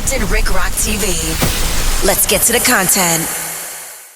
Compton Rick Rock TV. Let's get to the content.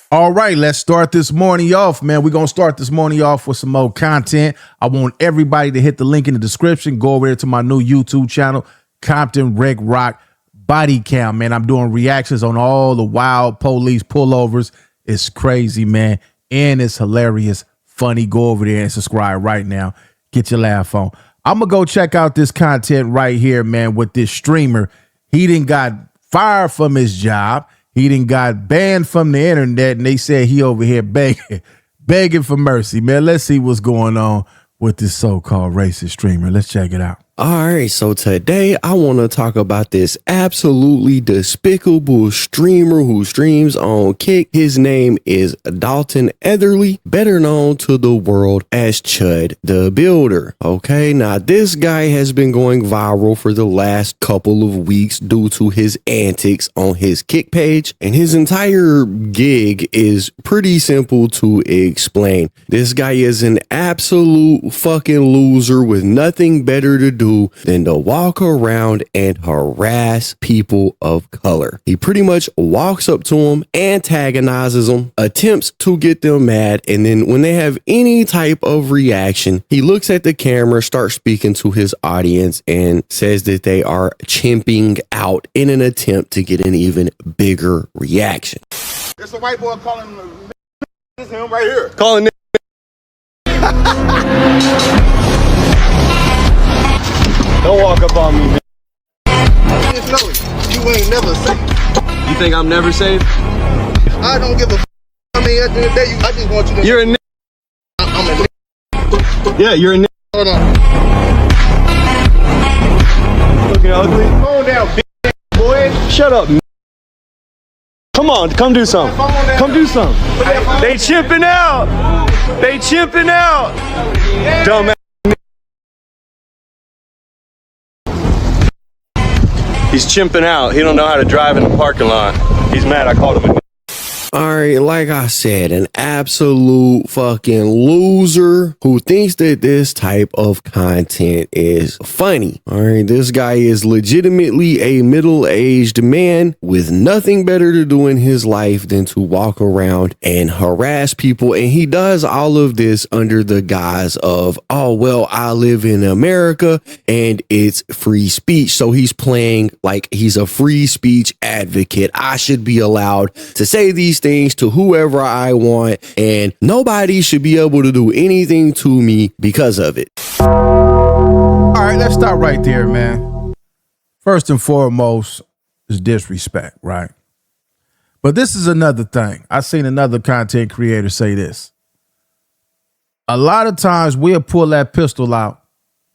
All right, let's start this morning off, man. We're going to start this morning off with some more content. I want everybody to hit the link in the description. Go over there to my new YouTube channel, Compton Rick Rock Body Cam, man. I'm doing reactions on all the wild police pullovers. It's crazy, man. And it's hilarious, funny. Go over there and subscribe right now. Get your laugh on. I'm going to go check out this content right here, man, with this streamer. He done got fired from his job. He done got banned from the internet, and they said he over here begging for mercy, man. Let's see what's going on with this so-called racist streamer. Let's check it out. All right, so today I want to talk about this absolutely despicable streamer who streams on Kick. His name is Dalton Etherly, better known to the world as Chud the Builder. Okay, now this guy has been going viral for the last couple of weeks due to his antics on his Kick page, and his entire gig is pretty simple to explain. This guy is an absolute fucking loser with nothing better to do than to walk around and harass people of color. He pretty much walks up to them, antagonizes them, attempts to get them mad, and then when they have any type of reaction, he looks at the camera, starts speaking to his audience, and says that they are chimping out in an attempt to get an even bigger reaction. It's a white boy calling him. This is him right here. Calling it. Don't walk up on me, man. I just know you ain't never safe. You think I'm never safe? I don't give a f. I mean, at the end of the day, I just want you to. You're a n. I'm a n. Yeah, you're a n. Hold on. Looking ugly. Phone down, bitch, boy. Shut up, n. Come on, come do something. Come do something. They chimping out. They chimping out. Dumbass. He's chimping out. He don't know how to drive in the parking lot. He's mad I called him a. All right, like I said, an absolute fucking loser who thinks that this type of content is funny. All right, this guy is legitimately a middle-aged man with nothing better to do in his life than to walk around and harass people. And he does all of this under the guise of, oh, well, I live in America and it's free speech. So he's playing like he's a free speech advocate. I should be allowed to say these things to whoever I want, and nobody should be able to do anything to me because of it. All right, let's start right there, man. First and foremost is disrespect, right? But this is another thing. I seen another content creator say this. A lot of times we'll pull that pistol out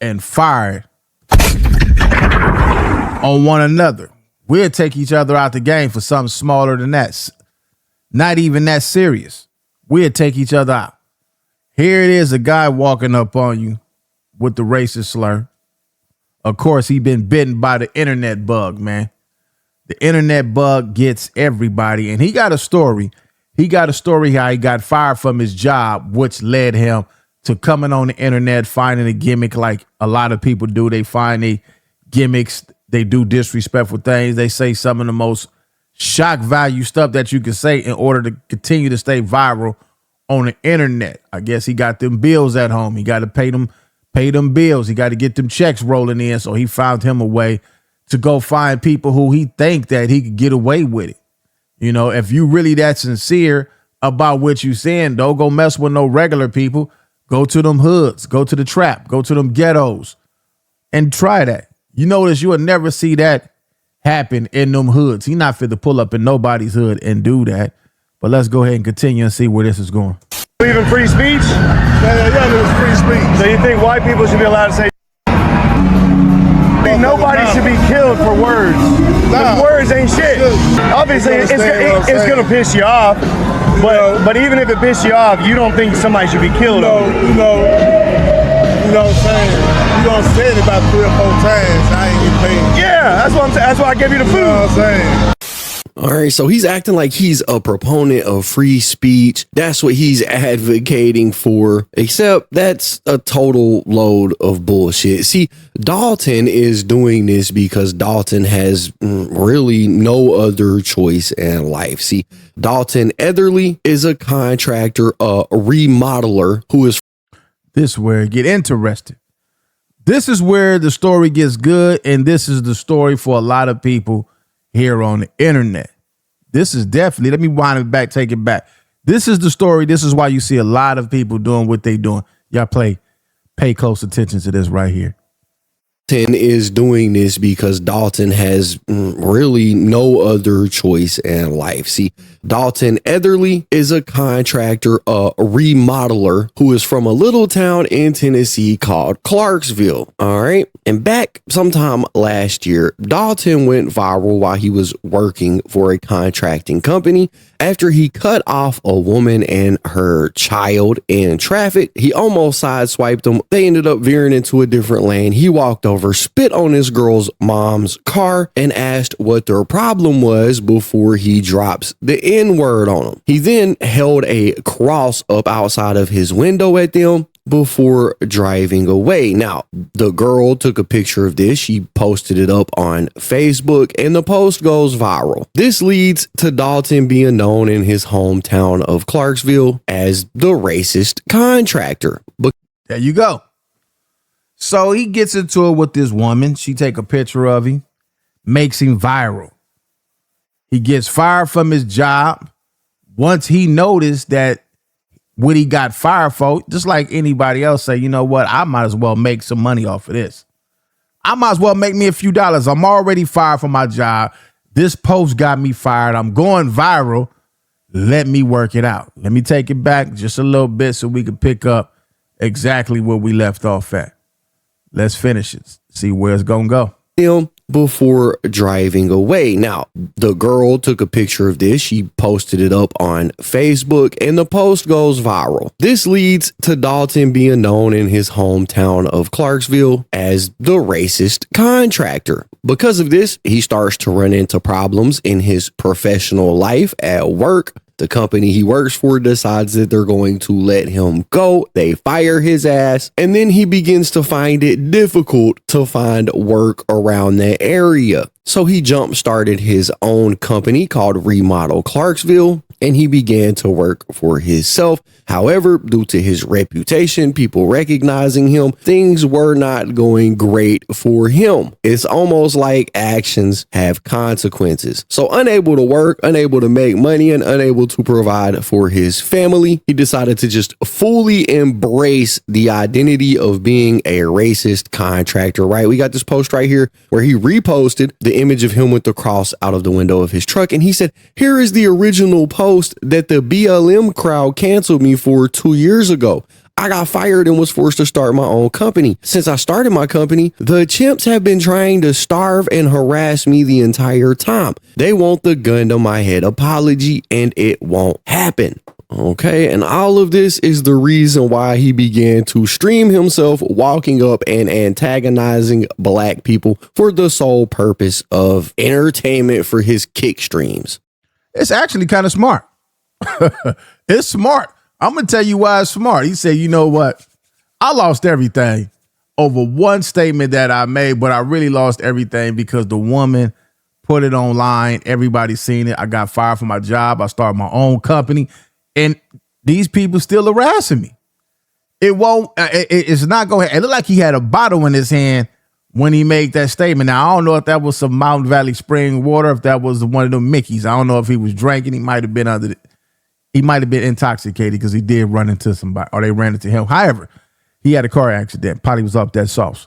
and fire it on one another. We'll take each other out the game for something smaller than that. Not even that serious. We'll take each other out. Here it is, a guy walking up on you with the racist slur. Of course, he been bitten by the internet bug, man. The internet bug gets everybody. And he got a story. He got a story how he got fired from his job, which led him to coming on the internet, finding a gimmick like a lot of people do. They find the gimmicks. They do disrespectful things. They say some of the most shock value stuff that you can say in order to continue to stay viral on the internet. I guess he got them bills at home. He got to pay them bills. He got to get them checks rolling in. So he found him a way to go find people who he think that he could get away with it. You know, if you really that sincere about what you saying, don't go mess with no regular people. Go to them hoods, go to the trap, go to them ghettos and try that. You notice you will never see that happen in them hoods. He not fit to pull up in nobody's hood and do that. But let's go ahead and continue and see where this is going. Believe in free speech? Yeah, it's free speech. So you think white people should be allowed to say? Nobody should be killed for words. Nah. Words ain't shit. Obviously, it's gonna piss you off. But even if it pisses you off, you don't think somebody should be killed. You know what I'm saying? You don't say it about 3 or 4 times. I ain't getting paid. Yeah, that's what I'm saying. That's why I gave you the food. You know what I'm saying? All right, so he's acting like he's a proponent of free speech. That's what he's advocating for, except that's a total load of bullshit. See, Dalton is doing this because Dalton has really no other choice in life. See, Dalton Etherly is a contractor, a remodeler who is... This is where it get interesting. This is where the story gets good, and this is the story for a lot of people here on the internet. This is definitely, let me wind it back, take it back. This is the story. This is why you see a lot of people doing what they doing. Y'all pay close attention to this right here. Dalton is doing this because Dalton has really no other choice in life. See, Dalton Etherly is a contractor, a remodeler who is from a little town in Tennessee called Clarksville. All right. And back sometime last year, Dalton went viral while he was working for a contracting company after he cut off a woman and her child in traffic. He almost sideswiped them. They ended up veering into a different lane. He walked over, spit on his girl's mom's car, and asked what their problem was before he drops the N-word on them. He then held a cross up outside of his window at them before driving away. Now, the girl took a picture of this. She posted it up on Facebook, and the post goes viral. This leads to Dalton being known in his hometown of Clarksville as the racist contractor. But there you go. So he gets into it with this woman. She take a picture of him, makes him viral. He gets fired from his job. Once he noticed that what he got fired for, just like anybody else say, you know what, I might as well make some money off of this. I might as well make me a few dollars. I'm already fired from my job. This post got me fired. I'm going viral. Let me work it out. Let me take it back just a little bit so we can pick up exactly where we left off at. Let's finish it. See where it's going to go. Him before driving away. Now, the girl took a picture of this. She posted it up on Facebook, and the post goes viral. This leads to Dalton being known in his hometown of Clarksville as the racist contractor. Because of this, he starts to run into problems in his professional life at work. The company he works for decides that they're going to let him go. They fire his ass, and then he begins to find it difficult to find work around that area. So he jump-started his own company called Remodel Clarksville, and he began to work for himself. However, due to his reputation, people recognizing him, things were not going great for him. It's almost like actions have consequences. So unable to work, unable to make money, and unable to provide for his family, he decided to just fully embrace the identity of being a racist contractor, right? We got this post right here where he reposted the image of him with the cross out of the window of his truck. And he said, here is the original post that the BLM crowd canceled me for 2 years ago. I got fired and was forced to start my own company. Since I started my company, the chimps have been trying to starve and harass me the entire time. They want the gun to my head apology, and it won't happen. Okay, and all of this is the reason why he began to stream himself walking up and antagonizing black people for the sole purpose of entertainment for his kick streams. It's actually kind of smart. It's smart. I'm going to tell you why it's smart. He said, you know what? I lost everything over one statement that I made, but I really lost everything because the woman put it online. Everybody seen it. I got fired from my job. I started my own company, and these people still harassing me. It's not going to, it looked like he had a bottle in his hand when he made that statement. Now, I don't know if that was some Mountain Valley spring water, if that was one of them Mickeys. I don't know if he was drinking. He might have been he might have been intoxicated because he did run into somebody, or they ran into him. However, he had a car accident. Probably was up that sauce.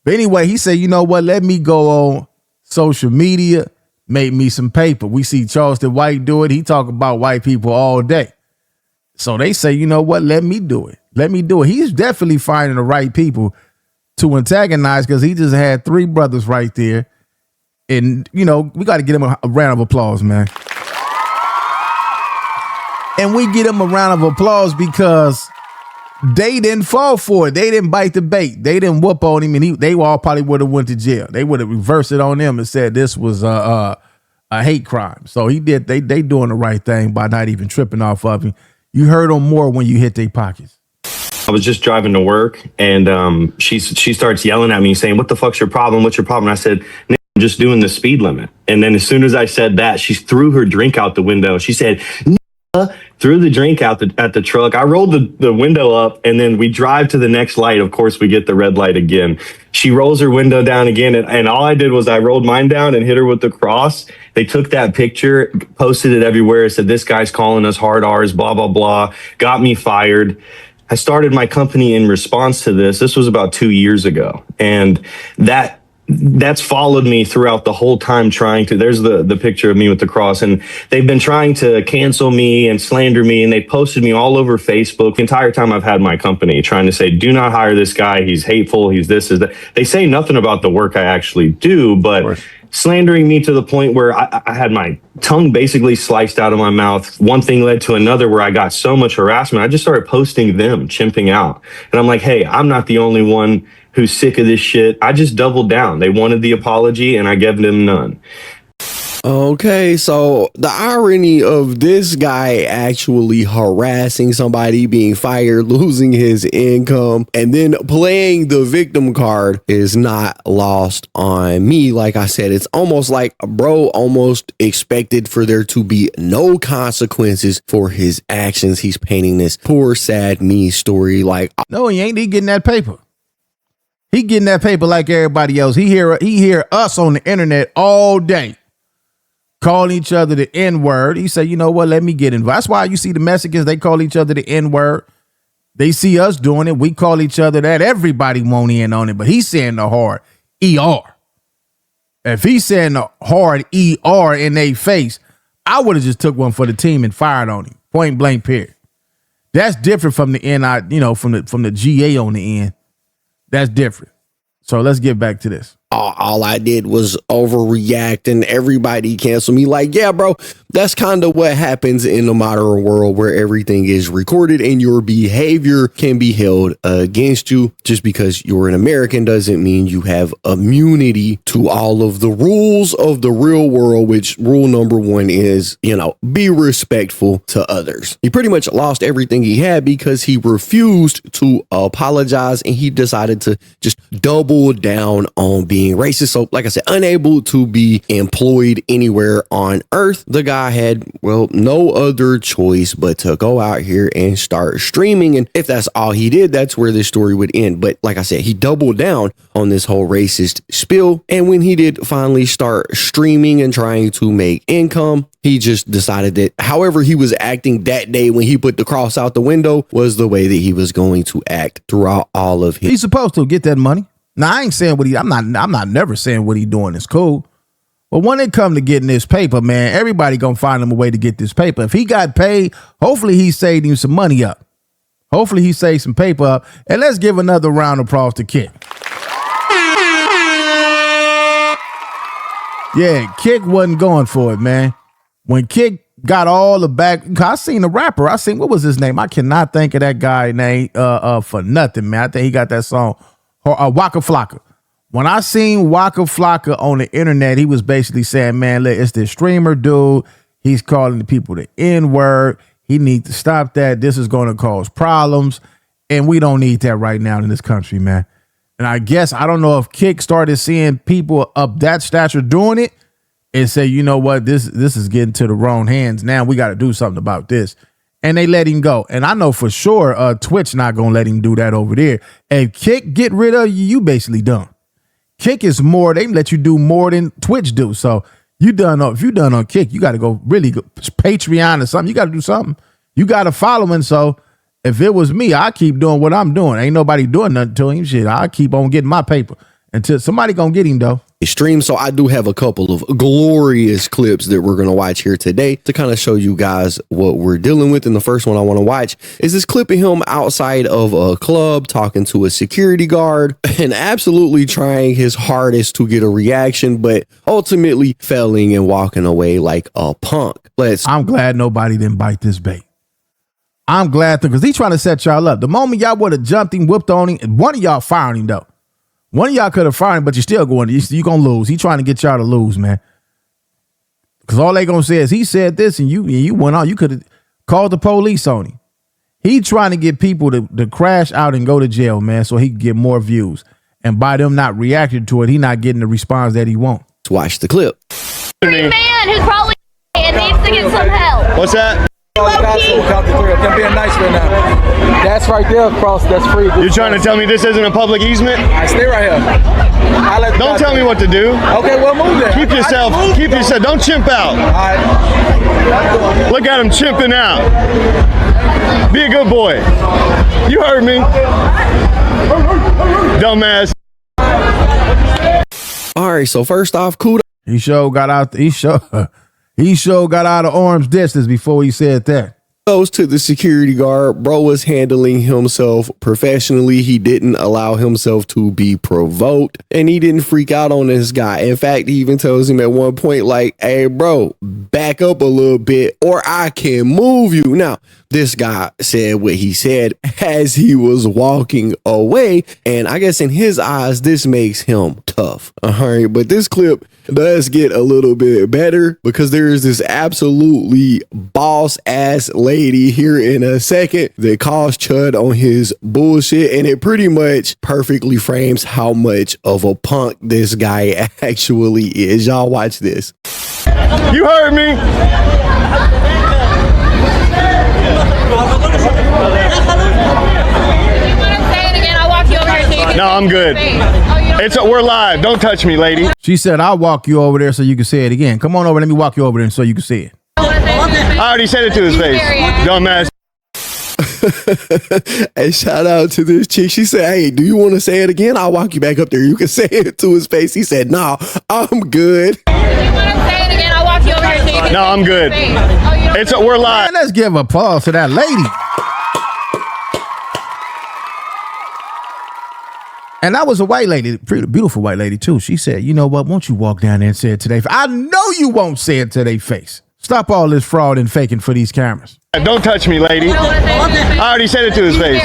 But anyway, he said, you know what? Let me go on social media, make me some paper. We see Charleston White do it. He talk about white people all day. So they say, you know what? Let me do it. Let me do it. He's definitely finding the right people to antagonize because he just had 3 brothers right there. And, you know, we got to get him a round of applause, man. And we get him a round of applause because they didn't fall for it. They didn't bite the bait. They didn't whoop on him, and they all probably would have went to jail. They would have reversed it on them and said this was a a hate crime. So he did. They doing the right thing by not even tripping off of him. You heard them more when you hit their pockets. I was just driving to work, and she starts yelling at me, saying, "What the fuck's your problem? What's your problem?" And I said, "I'm just doing the speed limit." And then as soon as I said that, she threw her drink out the window. She said, threw the drink out at the truck. I rolled the window up, and then we drive to the next light. Of course, we get the red light again. She rolls her window down again, and all I did was I rolled mine down and hit her with the cross. They took that picture, posted it everywhere, said, "This guy's calling us hard R's, blah, blah, blah," got me fired. I started my company in response to this. This was about 2 years ago. And that's followed me throughout the whole time trying to, there's the picture of me with the cross. And they've been trying to cancel me and slander me. And they posted me all over Facebook the entire time I've had my company, trying to say, "Do not hire this guy. He's hateful. He's this, is that." They say nothing about the work I actually do, but slandering me to the point where I had my tongue basically sliced out of my mouth. One thing led to another where I got so much harassment. I just started posting them, chimping out. And I'm like, hey, I'm not the only one who's sick of this shit. I just doubled down. They wanted the apology and I gave them none. Okay, so the irony of this guy actually harassing somebody, being fired, losing his income, and then playing the victim card is not lost on me. Like I said, it's almost like bro almost expected for there to be no consequences for his actions. He's painting this poor, sad me story like, no, he ain't. He getting that paper. He getting that paper like everybody else. He hear us on the internet all day calling each other the N-word. He said, you know what, let me get involved. That's why you see the Mexicans, they call each other the N-word. They see us doing it. We call each other that. Everybody won't in on it, but he's saying the hard ER. If he's saying the hard ER in their face, I would have just took one for the team and fired on him. Point blank, period. That's different from the NI, from the GA on the end. That's different. So let's get back to this. All I did was overreact and everybody canceled me. Like, yeah, bro, that's kind of what happens in the modern world where everything is recorded and your behavior can be held against you. Just because you're an American doesn't mean you have immunity to all of the rules of the real world, which rule number one is, be respectful to others. He pretty much lost everything he had because he refused to apologize and he decided to just double down on being racist. So like I said, unable to be employed anywhere on earth, the guy had, no other choice but to go out here and start streaming. And if that's all he did, that's where this story would end. But like I said, he doubled down on this whole racist spill. And when he did finally start streaming and trying to make income, he just decided that however he was acting that day when he put the cross out the window was the way that he was going to act throughout all of his. He's supposed to get that money. Now, I ain't saying I'm not never saying what he doing is cool. But when it come to getting this paper, man, everybody gonna find him a way to get this paper. If he got paid, hopefully he saved him some money up. Hopefully he saved some paper up. And let's give another round of applause to Kick. Yeah, Kick wasn't going for it, man. When Kick got all the back, I seen a rapper. What was his name? I cannot think of that guy's name for nothing, man. I think he got that song. Waka Flocka. When I seen Waka Flocka on the internet, he was basically saying, man, look, it's this streamer dude. He's calling the people the N-word. He needs to stop that. This is going to cause problems. And we don't need that right now in this country, man. And I guess, I don't know if Kick started seeing people of that stature doing it and say, you know what, this is getting to the wrong hands. Now we got to do something about this. And they let him go. And I know for sure Twitch not going to let him do that over there. And Kick get rid of you, you basically done. Kick is more, they let you do more than Twitch do. So if you done on Kick, you got to go really go Patreon or something. You got to do something. You got to follow him. So if it was me, I keep doing what I'm doing. Ain't nobody doing nothing to him. Shit, I keep on getting my paper until somebody going to get him though. Stream. So I do have a couple of glorious clips that we're going to watch here today to kind of show you guys what we're dealing with. And the first one I want to watch is this clip of him outside of a club talking to a security guard and absolutely trying his hardest to get a reaction, but ultimately failing and walking away like a punk. I'm glad nobody didn't bite this bait. I'm glad because he's trying to set y'all up. The moment y'all would have jumped him, whooped on him, one of y'all fired him though. One of y'all could have fired him, but you're still going. You're going to lose. He's trying to get y'all to lose, man. Because all they gonna say is he said this and you went on. You could have called the police on him. He trying to get people to crash out and go to jail, man, so he can get more views. And by them not reacting to it, he not getting the response that he wants. Watch the clip. Man who's probably and needs to get some help. What's that? Them being nice right now. That's right there across. That's free. You're trying to tell me this isn't a public easement? I stay right here. Don't tell me what to do. Okay, well, move there. Keep yourself. Don't chimp out. All right. Look at him chimping out. Be a good boy. You heard me. Dumbass. All right, so first off, kudos He sure got out of arm's distance before he said that. to the security guard. Bro was handling himself professionally. He didn't allow himself to be provoked, and he didn't freak out on this guy. In fact, he even tells him at one point, like, hey, bro, back up a little bit or I can move you. Now, this guy said what he said as he was walking away, and I guess in his eyes, this makes him tough. All right, but this clip does get a little bit better because there is this absolutely boss ass lady here in a second that calls Chud on his bullshit, and it pretty much perfectly frames how much of a punk this guy actually is. Y'all watch this. You heard me. No, I'm good. We're live. Don't touch me, lady. She said, I'll walk you over there so you can say it again. Come on over. Let me walk you over there so you can say it. I already said it to his face. Dumbass. Hey, shout out to this chick. She said, hey, do you want to say it again? I'll walk you back up there. You can say it to his face. He said, no, I'm good. No, I'm good. We're live. Man, let's give a pause to that lady. And that was a white lady, pretty beautiful white lady too. She said, you know what? Won't you walk down there and say it to their face? I know you won't say it to their face. Stop all this fraud and faking for these cameras. Don't touch me, lady. I already said it to his face.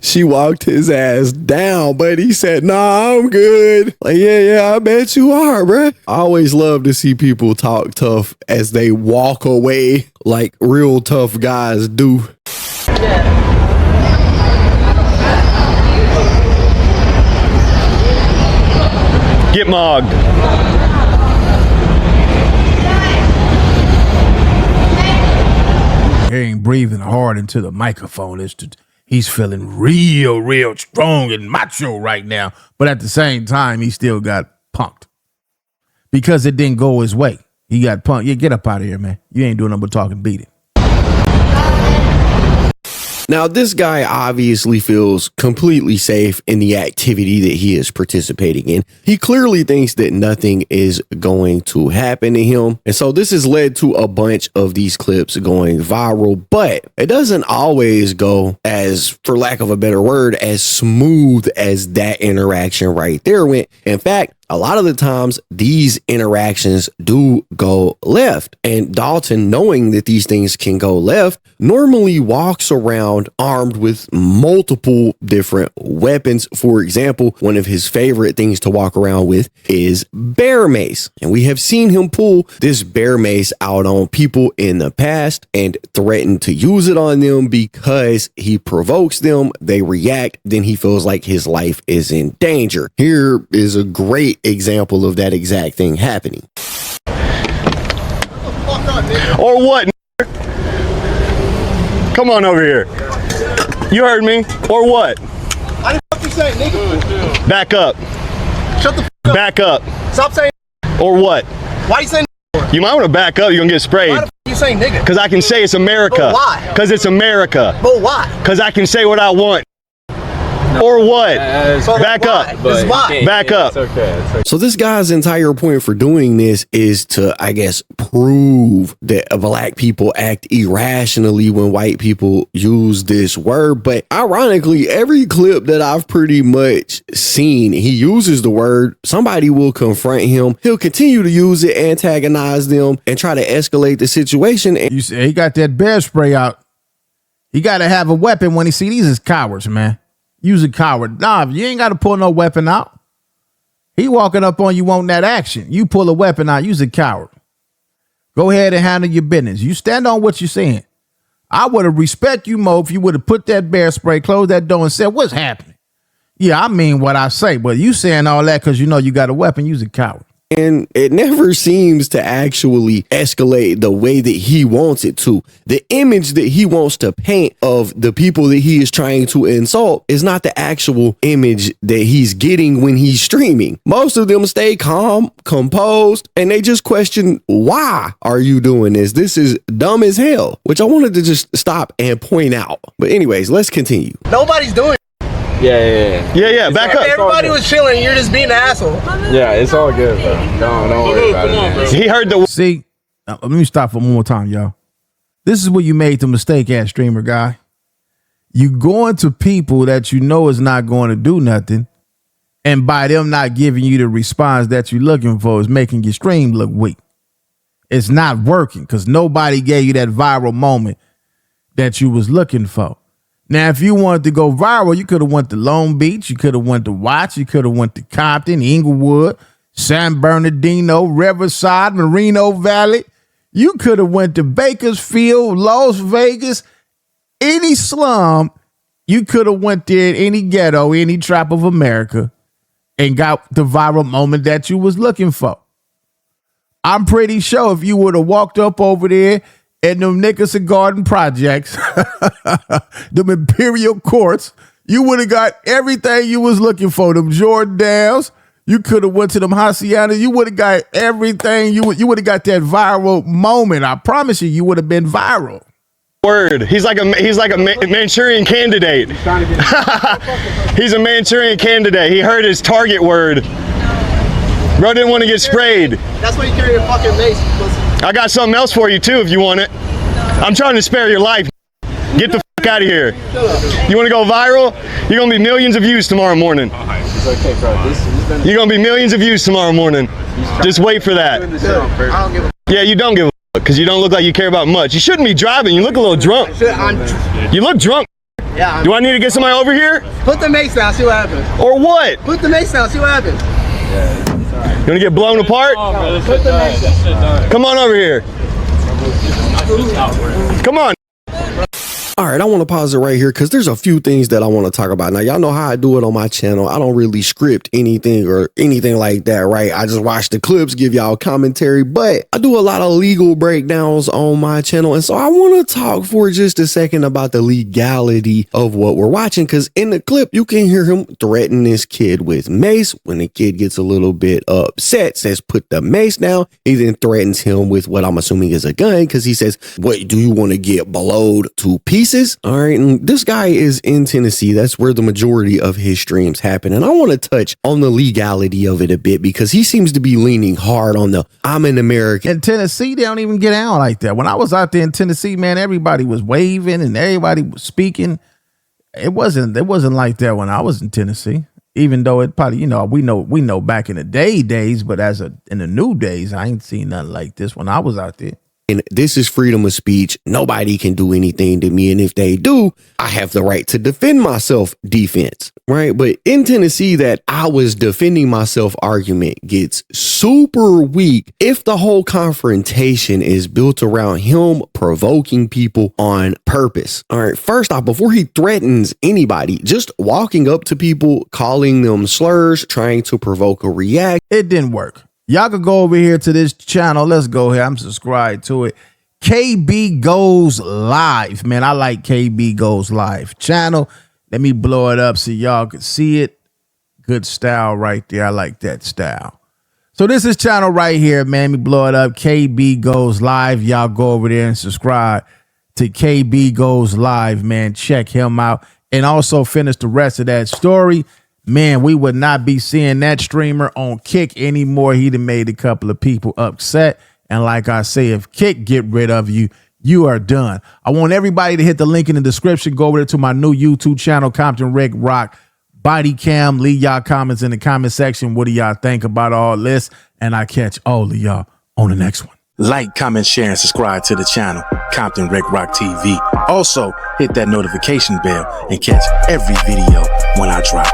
She walked his ass down, but he said, nah, I'm good. Like, yeah, I bet you are, bruh. I always love to see people talk tough as they walk away like real tough guys do. Get mogged. He ain't breathing hard into the microphone. He's feeling real strong and macho right now. But at the same time, he still got punked. Because it didn't go his way. He got punked. Yeah, get up out of here, man. You ain't doing nothing but talking, beat it. Now, this guy obviously feels completely safe in the activity that he is participating in. He clearly thinks that nothing is going to happen to him. And so this has led to a bunch of these clips going viral, but it doesn't always go as, for lack of a better word, as smooth as that interaction right there went. In fact, a lot of the times these interactions do go left, and Dalton, knowing that these things can go left, normally walks around armed with multiple different weapons. For example, one of his favorite things to walk around with is bear mace, and we have seen him pull this bear mace out on people in the past and threaten to use it on them because he provokes them, they react, then he feels like his life is in danger. Here is a great example of that exact thing happening. Or what? Come on over here. You heard me. Or what? I didn't fuck you say, nigga. Back up. Shut the fuck up. Back up. Stop saying. Or what? Why you saying? You might want to back up. You're going to get sprayed. Why the fuck you saying nigga? Because I can say it's America. But why? Because it's America. But why? Because I can say what I want. Or what? Back up. This is why. Back up. It's okay. So this guy's entire point for doing this is to, I guess, prove that black people act irrationally when white people use this word. But ironically, every clip that I've pretty much seen, he uses the word. Somebody will confront him. He'll continue to use it, antagonize them, and try to escalate the situation. You say he got that bear spray out. He got to have a weapon when he see these is cowards, man. Use a coward. Nah, you ain't got to pull no weapon out. He walking up on you wanting that action. You pull a weapon out. You's a coward. Go ahead and handle your business. You stand on what you're saying. I would have respect you more if you would have put that bear spray, closed that door, and said, what's happening? Yeah, I mean what I say, but you saying all that because you know you got a weapon. You's a coward. And it never seems to actually escalate the way that he wants it to. The image that he wants to paint of the people that he is trying to insult is not the actual image that he's getting when he's streaming. Most of them stay calm, composed, and they just question, why are you doing this? This is dumb as hell, which I wanted to just stop and point out. But anyways, let's continue. Nobody's doing it. Yeah, back up. Everybody was chilling. You're just being an asshole. Yeah, it's all good, bro. Don't worry about it, man. He heard the See, let me stop for one more time, y'all. This is where you made the mistake at, streamer guy. You going to people that you know is not going to do nothing, and by them not giving you the response that you're looking for is making your stream look weak. It's not working because nobody gave you that viral moment that you was looking for. Now, if you wanted to go viral, you could have went to Long Beach, you could have went to Watts, you could have went to Compton, Inglewood, San Bernardino, Riverside, Moreno Valley. You could have went to Bakersfield, Las Vegas, any slum. You could have went there, any ghetto, any tribe of America, and got the viral moment that you was looking for. I'm pretty sure if you would have walked up over there in them Nicholson Garden projects, them Imperial Courts, you would have got everything you was looking for. Them Jordans, you could have went to them Haciendas. You would have got everything. You would have got that viral moment. I promise you, you would have been viral. word. He's like a Manchurian candidate. He's a Manchurian candidate. He heard his target word. Bro didn't want to get sprayed. That's why you carry a fucking mace. I got something else for you too if you want it. I'm trying to spare your life. Get the fuck out of here. You want to go viral? You're going to be millions of views tomorrow morning. You're going to be millions of views tomorrow morning. Just wait for that. Yeah, you don't give a fuck because you don't look like you care about much. You shouldn't be driving. You look a little drunk. You look drunk. Yeah. Do I need to get somebody over here? Put the mace down, see what happens. Or what? Put the mace down, see what happens. You want to get blown apart? Put the mace down. Come on over here. Come on. All right, I want to pause it right here because there's a few things that I want to talk about. Now, y'all know how I do it on my channel. I don't really script anything or anything like that, right? I just watch the clips, give y'all commentary, but I do a lot of legal breakdowns on my channel. And so I want to talk for just a second about the legality of what we're watching, because in the clip, you can hear him threaten this kid with mace. When the kid gets a little bit upset, says, put the mace down. He then threatens him with what I'm assuming is a gun because he says, what, do you want to get blowed to pieces? All right, and this guy is in Tennessee. That's where the majority of his streams happen. And I want to touch on the legality of it a bit because he seems to be leaning hard on the I'm an American. In Tennessee, they don't even get out like that. When I was out there in Tennessee, man, everybody was waving and everybody was speaking. It wasn't like that when I was in Tennessee. Even though it probably, we know back in the days, but in the new days, I ain't seen nothing like this when I was out there. And this is freedom of speech. Nobody can do anything to me. And if they do, I have the right to defend myself defense, right? But in Tennessee, that I was defending myself argument gets super weak if the whole confrontation is built around him provoking people on purpose. All right, first off, before he threatens anybody, just walking up to people, calling them slurs, trying to provoke a reaction. It didn't work. Y'all could go over here to this channel. Let's go here. I'm subscribed to it. KB Goes Live. Man, I like KB Goes Live channel. Let me blow it up so y'all can see it. Good style right there. I like that style. So this is channel right here, man. Let me blow it up. KB Goes Live. Y'all go over there and subscribe to KB Goes Live, man. Check him out. And also finish the rest of that story. Man, we would not be seeing that streamer on Kick anymore. He done made a couple of people upset. And like I say, if Kick get rid of you, you are done. I want everybody to hit the link in the description. Go over there to my new YouTube channel, Compton Rick Rock Body Cam. Leave y'all comments in the comment section. What do y'all think about all this? And I catch all of y'all on the next one. Like, comment, share, and subscribe to the channel, Compton Rick Rock TV. Also, hit that notification bell and catch every video when I drop.